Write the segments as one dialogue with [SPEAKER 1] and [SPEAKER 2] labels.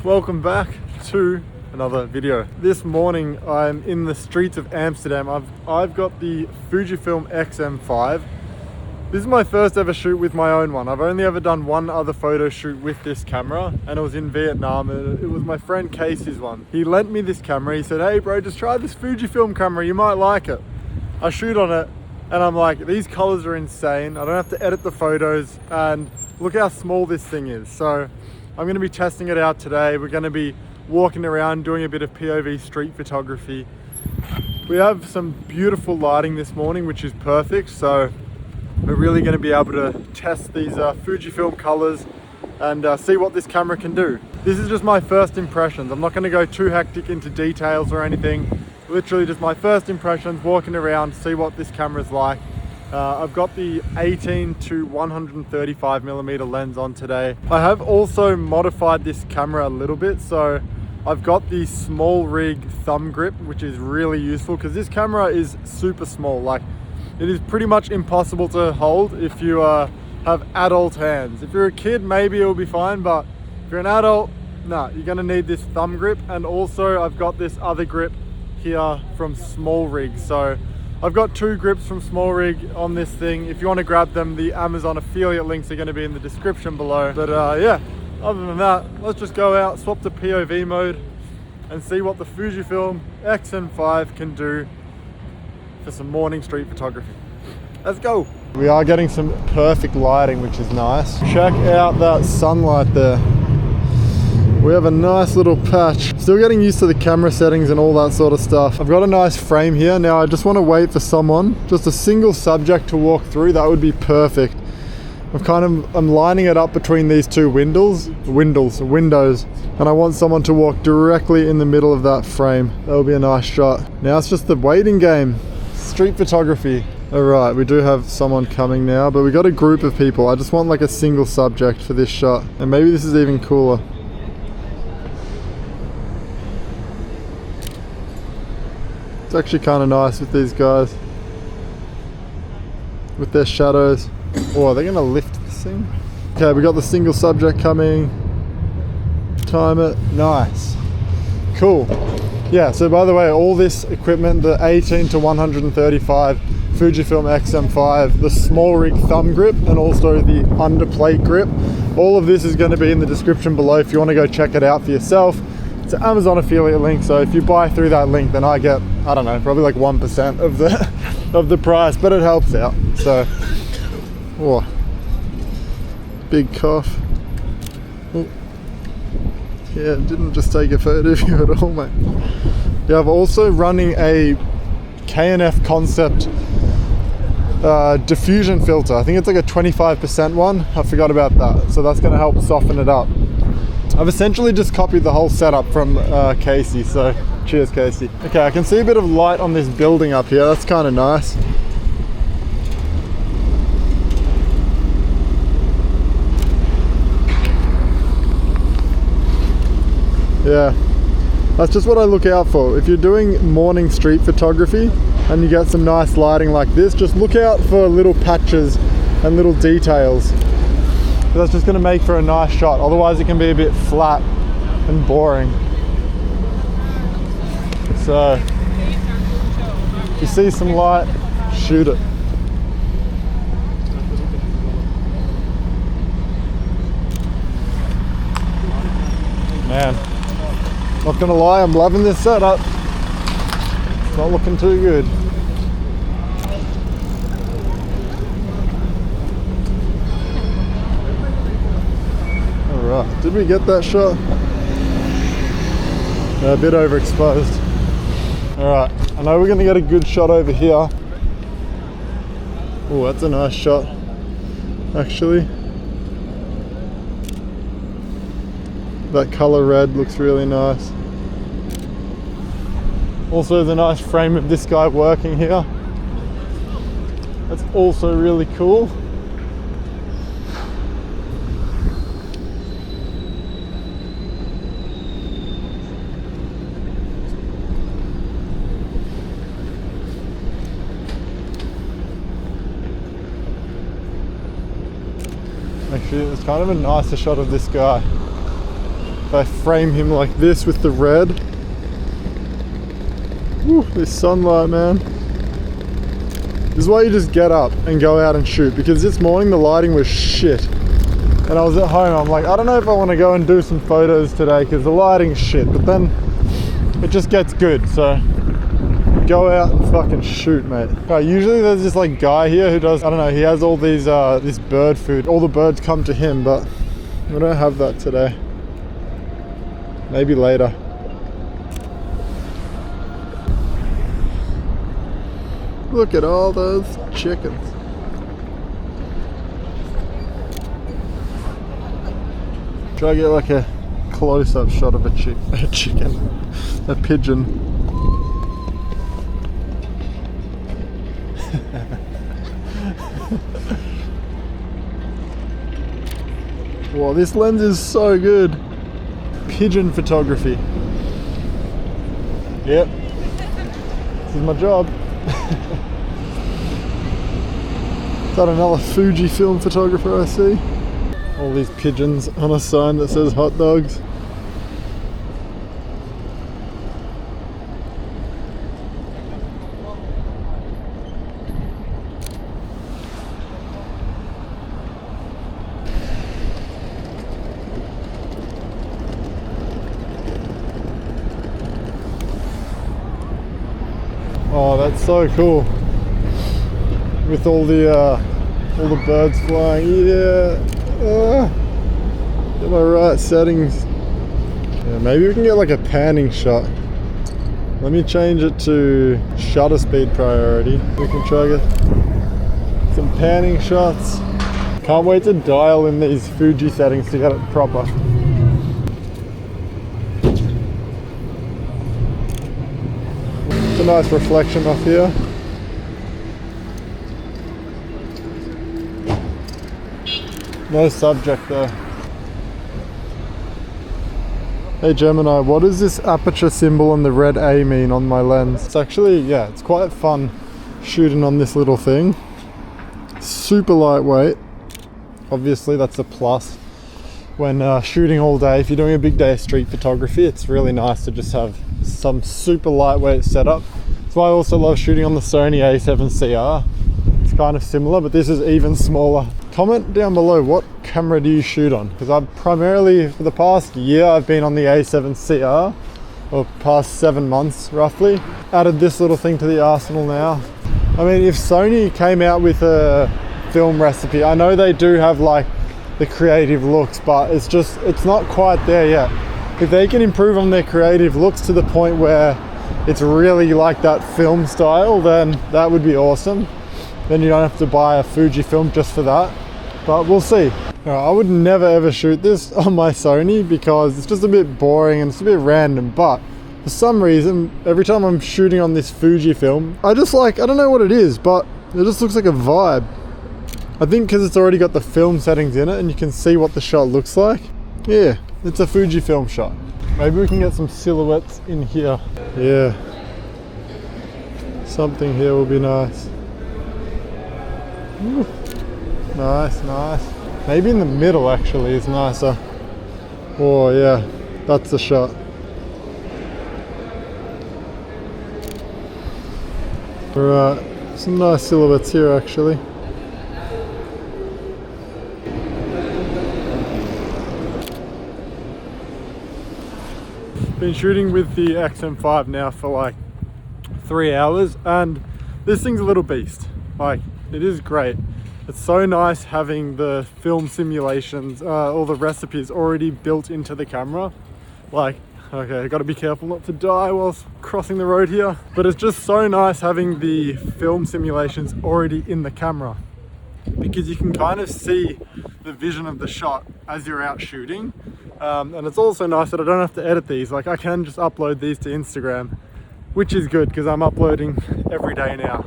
[SPEAKER 1] Welcome back to another video. This morning I'm in the streets of Amsterdam. I've got the Fujifilm XM5. This is my first ever shoot with my own one. I've only ever done one other photo shoot with this camera, and it was in Vietnam. It was my friend Casey's one. He lent me this camera. He said, "Hey bro, just try this Fujifilm camera, you might like it." I shoot on it and I'm like, these colors are insane. I don't have to edit the photos, and look how small this thing is. So I'm going to be testing it out today. We're going to be walking around doing a bit of POV street photography. We have some beautiful lighting this morning, which is perfect. So we're really going to be able to test these Fujifilm colors and see what this camera can do. This is just my first impressions. I'm not going to go too hectic into details or anything. Literally just my first impressions, walking around, see what this camera is like. I've got the 18 to 135 millimeter lens on today. I have also modified this camera a little bit. So I've got the small rig thumb grip, which is really useful because this camera is super small. Like, it is pretty much impossible to hold if you have adult hands. If you're a kid, maybe it'll be fine, but if you're an adult, no, you're gonna need this thumb grip. And also I've got this other grip here from Small Rig. So I've got two grips from Small Rig on this thing. If you want to grab them, the Amazon affiliate links are going to be in the description below. But yeah, other than that, let's just go out, swap to POV mode and see what the Fujifilm XM5 can do for some morning street photography. Let's go. We are getting some perfect lighting, which is nice. Check out that sunlight there. We have a nice little patch. Still getting used to the camera settings and all that sort of stuff. I've got a nice frame here. Now I just want to wait for someone, just a single subject to walk through. That would be perfect. I'm lining it up between these two windows, and I want someone to walk directly in the middle of that frame. That would be a nice shot. Now it's just the waiting game. Street photography. All right, we do have someone coming now, but we got a group of people. I just want like a single subject for this shot, and maybe this is even cooler. It's actually kind of nice with these guys, with their shadows. Oh, are they gonna lift this thing? Okay, we got the single subject coming. Time it. Nice. Cool. Yeah, so by the way, all this equipment, the 18 to 135 Fujifilm XM5, the small rig thumb grip, and also the underplate grip, all of this is going to be in the description below if you want to go check it out for yourself. It's an Amazon affiliate link, so if you buy through that link, then I get, I don't know, probably like 1% of the price, but it helps out. So, oh, big cough. Oh. Yeah, didn't just take a photo of you at all, mate. Yeah, I'm also running a K&F Concept diffusion filter. I think it's like a 25% one. I forgot about that, so that's going to help soften it up. I've essentially just copied the whole setup from Casey, so cheers Casey. Okay, I can see a bit of light on this building up here. That's kind of nice. Yeah, that's just what I look out for. If you're doing morning street photography and you get some nice lighting like this, just look out for little patches and little details. That's just going to make for a nice shot. Otherwise it can be a bit flat and boring. So if you see some light, shoot it. Man, not gonna lie, I'm loving this setup. It's not looking too good. Alright, did we get that shot? A bit overexposed. Alright, I know we're gonna get a good shot over here. Oh, that's a nice shot, actually. That color red looks really nice. Also the nice frame of this guy working here. That's also really cool. Actually, it's kind of a nicer shot of this guy. If I frame him like this with the red. Woo, this sunlight, man. This is why you just get up and go out and shoot, because this morning the lighting was shit. And I was at home, I'm like, I don't know if I want to go and do some photos today because the lighting's shit, but then it just gets good, so go out and fucking shoot, mate. Usually there's this like guy here who does, I don't know, he has all these, this bird food. All the birds come to him, but we don't have that today. Maybe later. Look at all those chickens. Try to get like a close-up shot of a chicken, a pigeon. Wow, this lens is so good. Pigeon photography. Yep, this is my job. Is that another Fujifilm photographer I see? All these pigeons on a sign that says hot dogs. Oh, that's so cool. With all the birds flying. Yeah. Get my right settings. Yeah, maybe we can get like a panning shot. Let me change it to shutter speed priority. We can try to get some panning shots. Can't wait to dial in these Fuji settings to get it proper. It's a nice reflection off here. No subject though. Hey Gemini, what does this aperture symbol and the red A mean on my lens? It's actually, yeah, it's quite fun shooting on this little thing. Super lightweight. Obviously that's a plus when shooting all day. If you're doing a big day of street photography, it's really nice to just have some super lightweight setup. That's why I also love shooting on the Sony A7CR. It's kind of similar, but this is even smaller. Comment down below, what camera do you shoot on? Because I've primarily, for the past year, I've been on the A7CR, or past 7 months roughly. Added this little thing to the arsenal now. I mean, if Sony came out with a film recipe, I know they do have like the creative looks, but it's not quite there yet. If they can improve on their creative looks to the point where it's really like that film style, then that would be awesome. Then you don't have to buy a Fujifilm just for that. But we'll see. I would never ever shoot this on my Sony because it's just a bit boring and it's a bit random, but for some reason, every time I'm shooting on this Fujifilm, I don't know what it is, but it just looks like a vibe. I think because it's already got the film settings in it and you can see what the shot looks like. Yeah, it's a Fujifilm shot. Maybe we can get some silhouettes in here. Yeah. Something here will be nice. Ooh. Nice, nice. Maybe in the middle actually is nicer. Oh yeah, that's the shot. Alright, some nice silhouettes here actually. Been shooting with the XM5 now for like 3 hours and this thing's a little beast. Like, it is great. It's so nice having the film simulations, all the recipes already built into the camera. Like, okay, I gotta be careful not to die whilst crossing the road here. But it's just so nice having the film simulations already in the camera, because you can kind of see the vision of the shot as you're out shooting. And it's also nice that I don't have to edit these. Like, I can just upload these to Instagram, which is good because I'm uploading every day now,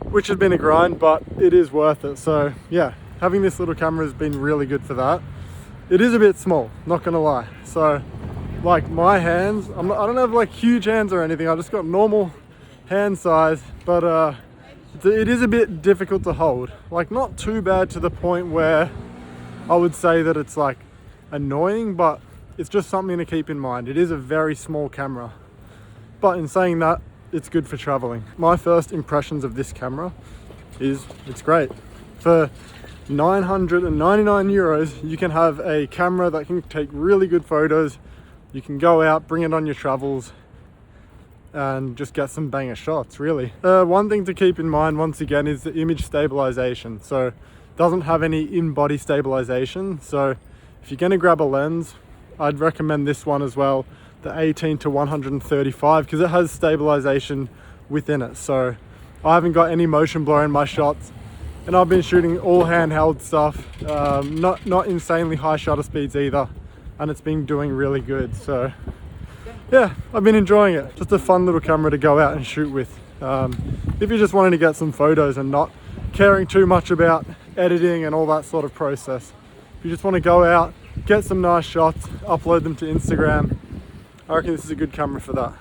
[SPEAKER 1] which has been a grind, but it is worth it. So yeah, having this little camera has been really good for that. It is a bit small, not gonna lie. So like my hands, I don't have like huge hands or anything. I just got normal hand size, but it is a bit difficult to hold. Like, not too bad to the point where I would say that it's like annoying, but it's just something to keep in mind. It is a very small camera, but in saying that, it's good for traveling. My first impressions of this camera is it's great. For 999 euros, you can have a camera that can take really good photos. You can go out, bring it on your travels, and just get some banger shots, really. One thing to keep in mind, once again, is the image stabilization. So it doesn't have any in-body stabilization. So if you're gonna grab a lens, I'd recommend this one as well, the 18 to 135, because it has stabilization within it. So I haven't got any motion blur in my shots, and I've been shooting all handheld stuff, not insanely high shutter speeds either, and it's been doing really good. So yeah, I've been enjoying it. Just a fun little camera to go out and shoot with. If you're just wanting to get some photos and not caring too much about editing and all that sort of process. If you just want to go out, get some nice shots, upload them to Instagram, I reckon this is a good camera for that.